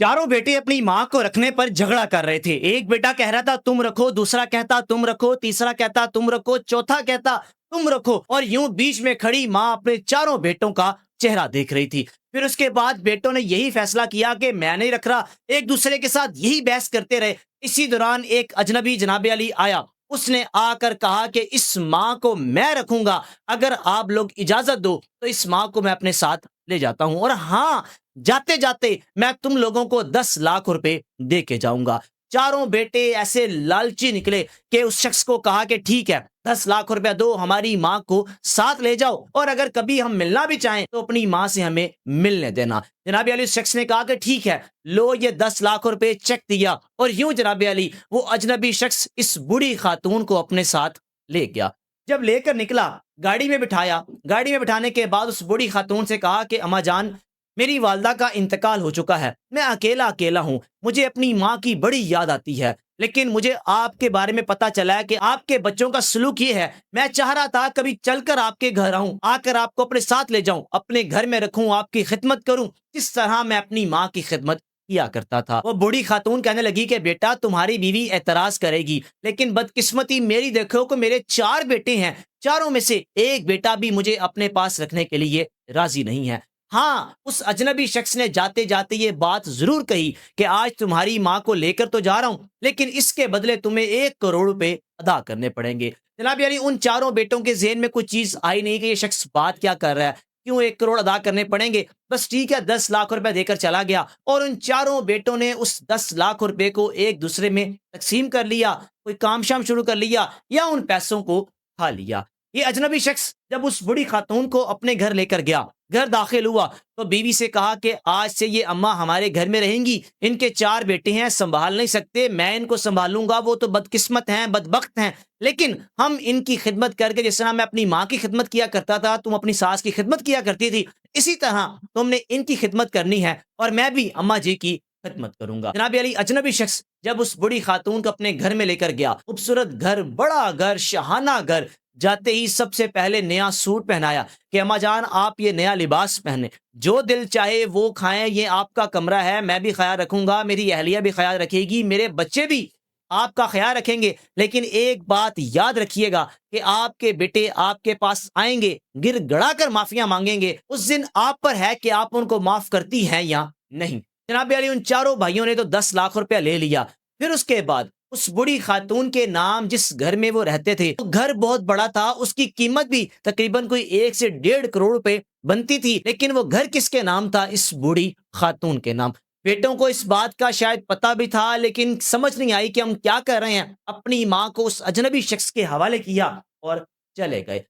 चारों बेटे अपनी माँ को रखने पर झगड़ा कर रहे थे। एक बेटा कह रहा था तुम रखो, दूसरा कहता तुम रखो, तीसरा कहता तुम रखो, चौथा कहता तुम रखो, और यूं बीच में खड़ी माँ अपने चारों बेटों का चेहरा देख रही थी। फिर उसके बाद बेटों ने यही फैसला किया कि मैं नहीं रख रहा। एक दूसरे के साथ यही बहस करते रहे। इसी दौरान एक अजनबी जनाब अली आया। उसने आकर कहा कि इस माँ को मैं रखूंगा, अगर आप लोग इजाजत दो तो इस माँ को मैं अपने साथ ले जाता हूं, और हाँ, जाते जाते मैं तुम लोगों को 10 लाख रुपए दे के जाऊंगा। चारों बेटे ऐसे लालची निकले कि उस शख्स को कहा कि ठीक है, 10 लाख रुपया दो, हमारी माँ को साथ ले जाओ, और अगर कभी हम मिलना भी चाहें तो अपनी माँ से हमें मिलने देना। जनाब अली उस शख्स ने कहा कि ठीक है, लो ये 10 लाख रुपए चेक दिया, और यूं जनाब अली वो अजनबी शख्स इस बूढ़ी खातून को अपने साथ ले गया। जब लेकर निकला, गाड़ी में बिठाया। गाड़ी में बिठाने के बाद उस बूढ़ी खातून से कहा कि अम्मा जान, मेरी वालदा का इंतकाल हो चुका है, मैं अकेला अकेला हूँ, मुझे अपनी माँ की बड़ी याद आती है, लेकिन मुझे आपके बारे में पता चला है कि आपके बच्चों का सलूक ये है। मैं चाह रहा था कभी चलकर आपके घर आऊं, आकर आपको अपने साथ ले जाऊं, अपने घर में रखूं, आपकी खिदमत करूं, जिस तरह मैं अपनी माँ की खिदमत किया करता था। वो बूढ़ी खातून कहने लगी कि बेटा, तुम्हारी बीवी एतराज करेगी, लेकिन बदकिस्मती मेरी देखो कि मेरे 4 बेटे हैं, चारों में से एक बेटा भी मुझे अपने पास रखने के लिए राजी नहीं है। हाँ, उस अजनबी शख्स ने जाते जाते ये बात जरूर कही कि आज तुम्हारी माँ को लेकर तो जा रहा हूं, लेकिन इसके बदले तुम्हें 1 करोड़ रुपए अदा करने पड़ेंगे। जनाब यानी उन चारों बेटों के ज़हन में कुछ चीज आई नहीं कि ये शख्स बात क्या कर रहा है, क्यों 1 करोड़ अदा करने पड़ेंगे। बस ठीक है, 10 लाख रुपए देकर चला गया, और उन चारों बेटों ने उस 10 लाख रुपए को एक दूसरे में तकसीम कर लिया, कोई काम शाम शुरू कर लिया, या उन पैसों को खा लिया। ये अजनबी शख्स जब उस बूढ़ी खातून को अपने घर लेकर गया, घर दाखिल हुआ, तो बीवी से कहा कि आज से ये अम्मा हमारे घर में रहेंगी, इनके 4 बेटे हैं, संभाल नहीं सकते, मैं इनको संभालूंगा, वो तो बदकिस्मत हैं, बदबख्त हैं, लेकिन हम इनकी खिदमत करके, जिस तरह मैं अपनी माँ की खिदमत किया करता था, तुम अपनी सास की खिदमत किया करती थी, इसी तरह तुमने इनकी खिदमत करनी है, और मैं भी अम्मा जी की खिदमत करूंगा। जनाब अली अजनबी शख्स जब उस बूढ़ी खातून को अपने घर में लेकर गया, खूबसूरत घर, बड़ा घर, शहाना घर, जाते ही सबसे पहले नया सूट पहनाया कि अम्मा जान, आप ये नया लिबास पहने, जो दिल चाहे वो खाएं, ये आपका कमरा है, मैं भी ख्याल रखूंगा, मेरी अहलिया भी ख्याल रखेगी, मेरे बच्चे भी आपका ख्याल रखेंगे, लेकिन एक बात याद रखिएगा कि आपके बेटे आपके पास आएंगे, गिर गड़ा कर माफिया मांगेंगे, उस दिन आप पर है कि आप उनको माफ करती हैं या नहीं। जनाब अली उन चारों भाइयों ने तो 10 लाख रुपया ले लिया। फिर उसके बाद उस बूढ़ी खातून के नाम जिस घर में वो रहते थे, वो घर बहुत बड़ा था, उसकी कीमत भी तकरीबन कोई 1 से 1.5 करोड़ रुपए बनती थी, लेकिन वो घर किसके नाम था? इस बूढ़ी खातून के नाम। बेटों को इस बात का शायद पता भी था, लेकिन समझ नहीं आई कि हम क्या कर रहे हैं, अपनी माँ को उस अजनबी शख्स के हवाले किया और चले गए।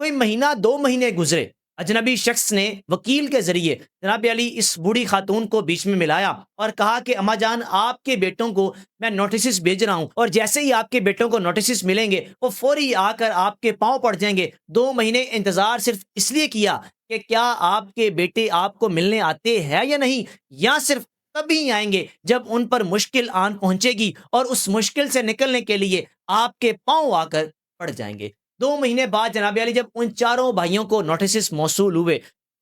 कोई महीना 2 महीने गुजरे, अजनबी शख्स ने वकील के जरिए जनाब अली इस बूढ़ी खातून को बीच में मिलाया और कहा कि अम्मा जान, आपके बेटों को मैं नोटिस भेज रहा हूं, और जैसे ही आपके बेटों को नोटिस मिलेंगे वो फौरी आकर आपके पांव पड़ जाएंगे। 2 महीने इंतजार सिर्फ इसलिए किया कि क्या आपके बेटे आपको मिलने आते हैं या नहीं, या सिर्फ तभी आएंगे जब उन पर मुश्किल आन पहुंचेगी, और उस मुश्किल से निकलने के लिए आपके पांव आकर पड़ जाएंगे। 2 महीने बाद जनाब अली जब उन चारों भाइयों को नोटिस मौसूल हुए,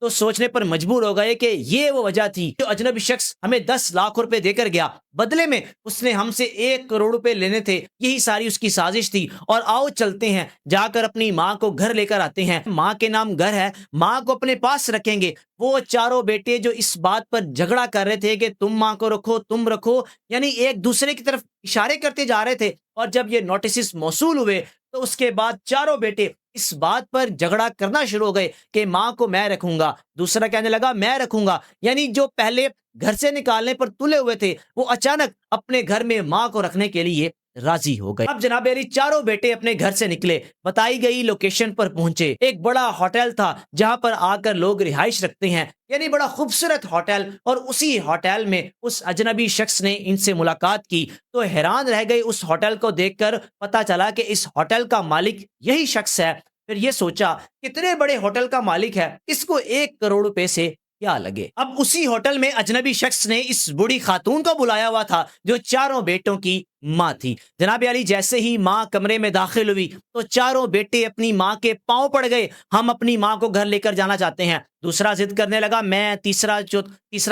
तो सोचने पर मजबूर हो गए कि ये वो वजह थी जो अजनबी शख्स हमें 10 लाख रुपए देकर गया, बदले में उसने हमसे 1 करोड़ रुपए लेने थे, यही सारी उसकी साजिश थी। और आओ चलते हैं, जाकर अपनी माँ को घर लेकर आते हैं, माँ के नाम घर है, माँ को अपने पास रखेंगे। वो चारों बेटे जो इस बात पर झगड़ा कर रहे थे कि तुम माँ को रखो, तुम रखो, यानी एक दूसरे की तरफ इशारे करते जा रहे थे, और जब ये नोटिस मौसूल हुए तो उसके बाद चारों बेटे इस बात पर झगड़ा करना शुरू हो गए कि माँ को मैं रखूंगा, दूसरा कहने लगा मैं रखूंगा। यानी जो पहले घर से निकालने पर तुले हुए थे, वो अचानक अपने घर में माँ को रखने के लिए राजी हो गए। अब जनाब अली चारों बेटे अपने घर से निकले, बताई गई लोकेशन पर पहुंचे। एक बड़ा होटल था जहां पर आकर लोग रिहाइश रखते हैं, यानी बड़ा खूबसूरत होटल, और उसी होटल में उस अजनबी शख्स ने इनसे मुलाकात की। तो हैरान रह गए उस होटल को देखकर, पता चला कि इस होटल का मालिक यही शख्स है। फिर ये सोचा, कितने बड़े होटल का मालिक है, इसको 1 करोड़ रुपए से کیا لگے۔ اب اسی ہوٹل میں اجنبی شخص نے اس بوڑھی خاتون کو بلایا ہوا تھا جو چاروں بیٹوں کی ماں تھی۔ جناب علی جیسے ہی ماں کمرے میں داخل ہوئی تو چاروں بیٹے اپنی ماں کے پاؤں پڑ گئے، ہم اپنی ماں کو گھر لے کر جانا چاہتے ہیں۔ دوسرا ضد کرنے لگا، تیسرا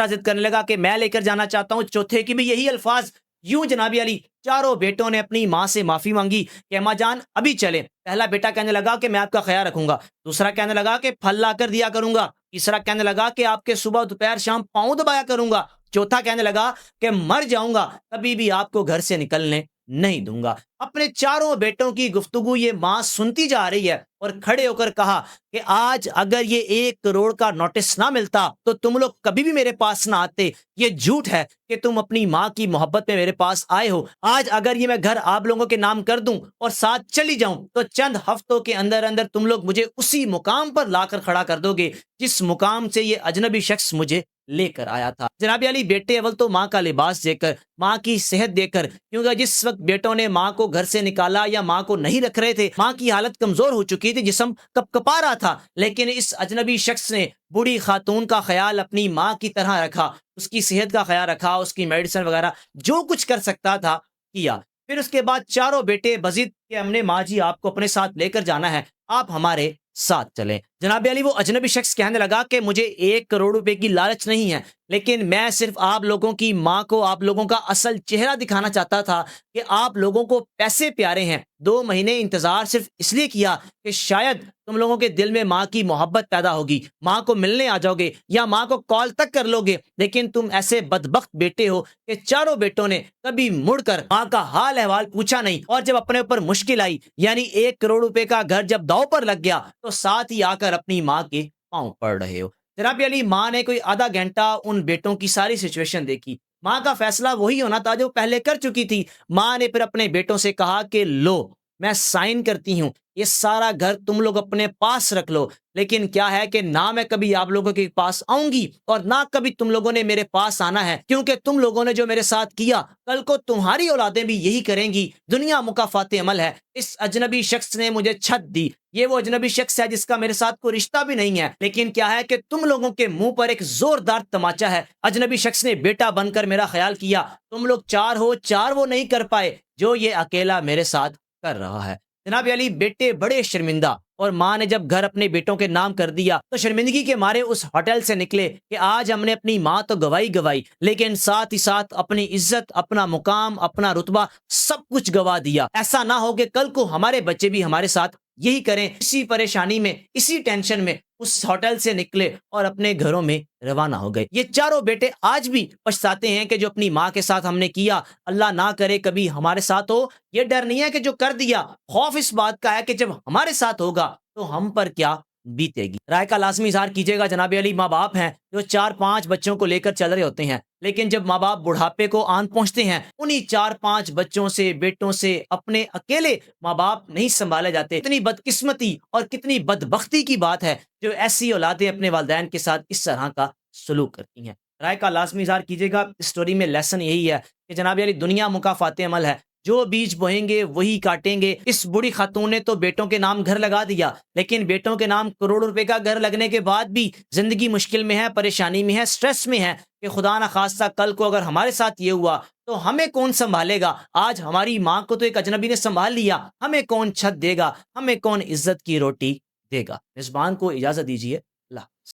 ضد کرنے لگا کہ میں لے کر جانا چاہتا ہوں، چوتھے کی بھی یہی الفاظ۔ یوں جناب علی چاروں بیٹوں نے اپنی ماں سے معافی مانگی کہ اماں جان ابھی چلیں۔ پہلا بیٹا کہنے لگا کہ میں آپ کا خیال رکھوں گا، دوسرا کہنے لگا کہ پھل لا کر دیا کروں گا، تیسرا کہنے لگا کہ آپ کے صبح دوپہر شام پاؤں دبایا کروں گا، چوتھا کہنے لگا کہ مر جاؤں گا کبھی بھی آپ کو گھر سے نکلنے نہیں دوں گا۔ اپنے چاروں بیٹوں کی گفتگو یہ ماں سنتی جا رہی ہے اور کھڑے ہو کر کہا کہ آج اگر یہ 1 کروڑ کا نوٹس نہ ملتا تو تم لوگ کبھی بھی میرے پاس نہ آتے۔ یہ جھوٹ ہے کہ تم اپنی ماں کی محبت میں میرے پاس آئے ہو۔ آج اگر یہ میں گھر آپ لوگوں کے نام کر دوں اور ساتھ چلی جاؤں تو چند ہفتوں کے اندر اندر تم لوگ مجھے اسی مقام پر لا کر کھڑا کر دو گے جس مقام سے یہ اجنبی شخص مجھے لے کر آیا تھا۔ جناب علی بیٹے اول تو ماں کا لباس دے کر، ماں کی صحت دے کر، کیونکہ جس وقت بیٹوں نے ماں کو گھر سے نکالا یا ماں کو نہیں رکھ رہے تھے، ماں کی حالت کمزور ہو چکی تھی، جسم کپ کپا رہا تھا، لیکن اس اجنبی شخص نے بوڑھی خاتون کا خیال اپنی ماں کی طرح رکھا، اس کی صحت کا خیال رکھا، اس کی میڈیسن وغیرہ جو کچھ کر سکتا تھا کیا۔ پھر اس کے بعد چاروں بیٹے بضد کہ ہم نے ماں جی آپ کو اپنے ساتھ لے کر جانا ہے، آپ ہمارے ساتھ چلیں۔ جناب علی وہ اجنبی شخص کہنے لگا کہ مجھے 1 کروڑ کی لالچ نہیں ہے، لیکن میں صرف آپ لوگوں کی ماں کو آپ لوگوں کا اصل چہرہ دکھانا چاہتا تھا کہ آپ لوگوں کو پیسے پیارے ہیں۔ 2 مہینے انتظار صرف اس لیے کیا کہ شاید تم لوگوں کے دل میں ماں کی محبت پیدا ہوگی، ماں کو ملنے آ جاؤ گے یا ماں کو کال تک کر لو گے، لیکن تم ایسے بدبخت بیٹے ہو کہ چاروں بیٹوں نے کبھی مڑ کر ماں کا حال احوال پوچھا نہیں، اور جب اپنے اوپر مشکل آئی یعنی 1 کروڑ کا گھر جب داؤ پر لگ گیا تو ساتھ ہی آ کر اپنی ماں کے پاؤں پڑ رہے ہو۔ جناب علی ماں نے کوئی آدھا گھنٹہ ان بیٹوں کی ساری سچویشن دیکھی۔ ماں کا فیصلہ وہی ہونا تھا جو پہلے کر چکی تھی۔ ماں نے پھر اپنے بیٹوں سے کہا کہ لو میں سائن کرتی ہوں، یہ سارا گھر تم لوگ اپنے پاس رکھ لو، لیکن کیا ہے کہ نہ میں کبھی آپ لوگوں کے پاس آؤں گی اور نہ کبھی تم لوگوں نے میرے پاس آنا ہے، کیونکہ تم لوگوں نے جو میرے ساتھ کیا کل کو تمہاری اولادیں بھی یہی کریں گی۔ دنیا مکافات عمل ہے۔ اس اجنبی شخص نے مجھے چھت دی، یہ وہ اجنبی شخص ہے جس کا میرے ساتھ کوئی رشتہ بھی نہیں ہے، لیکن کیا ہے کہ تم لوگوں کے منہ پر ایک زوردار تماچا ہے۔ اجنبی شخص نے بیٹا بن کر میرا خیال کیا، تم لوگ 4 ہو، 4 وہ نہیں کر پائے جو یہ اکیلا میرے ساتھ کر رہا ہے۔ جناب علی بیٹے بڑے شرمندہ، اور ماں نے جب گھر اپنے بیٹوں کے نام کر دیا تو شرمندگی کے مارے اس ہوٹل سے نکلے کہ آج ہم نے اپنی ماں تو گوائی لیکن ساتھ ہی ساتھ اپنی عزت، اپنا مقام، اپنا رتبہ سب کچھ گوا دیا۔ ایسا نہ ہو کہ کل کو ہمارے بچے بھی ہمارے ساتھ یہی کریں۔ اسی پریشانی میں، اسی ٹینشن میں اس ہوٹل سے نکلے اور اپنے گھروں میں روانہ ہو گئے۔ یہ چاروں بیٹے آج بھی پچھتاتے ہیں کہ جو اپنی ماں کے ساتھ ہم نے کیا، اللہ نہ کرے کبھی ہمارے ساتھ ہو۔ یہ ڈر نہیں ہے کہ جو کر دیا، خوف اس بات کا ہے کہ جب ہمارے ساتھ ہوگا تو ہم پر کیا بیتے گی۔ رائے کا لازمی اظہار کیجیے گا۔ جناب علی ماں باپ ہیں جو 4-5 بچوں کو لے کر چل رہے ہوتے ہیں، لیکن جب ماں باپ بڑھاپے کو آن پہنچتے ہیں، انہی 4-5 بچوں سے، بیٹوں سے اپنے اکیلے ماں باپ نہیں سنبھالے جاتے۔ کتنی بدقسمتی اور کتنی بدبختی کی بات ہے جو ایسی اولادیں اپنے والدین کے ساتھ اس طرح کا سلوک کرتی ہیں۔ رائے کا لازمی اظہار کیجیے گا۔ اس سٹوری میں لیسن یہی ہے کہ جناب علی دنیا مکافات عمل ہے، جو بیج بوئیں گے وہی کاٹیں گے۔ اس بوڑھی خاتون نے تو بیٹوں کے نام گھر لگا دیا، لیکن بیٹوں کے نام کروڑوں روپے کا گھر لگنے کے بعد بھی زندگی مشکل میں ہے، پریشانی میں ہے، سٹریس میں ہے کہ خدا نہ خواستہ کل کو اگر ہمارے ساتھ یہ ہوا تو ہمیں کون سنبھالے گا؟ آج ہماری ماں کو تو ایک اجنبی نے سنبھال لیا، ہمیں کون چھت دے گا؟ ہمیں کون عزت کی روٹی دے گا؟ میزبان کو اجازت دیجیے۔ اللہ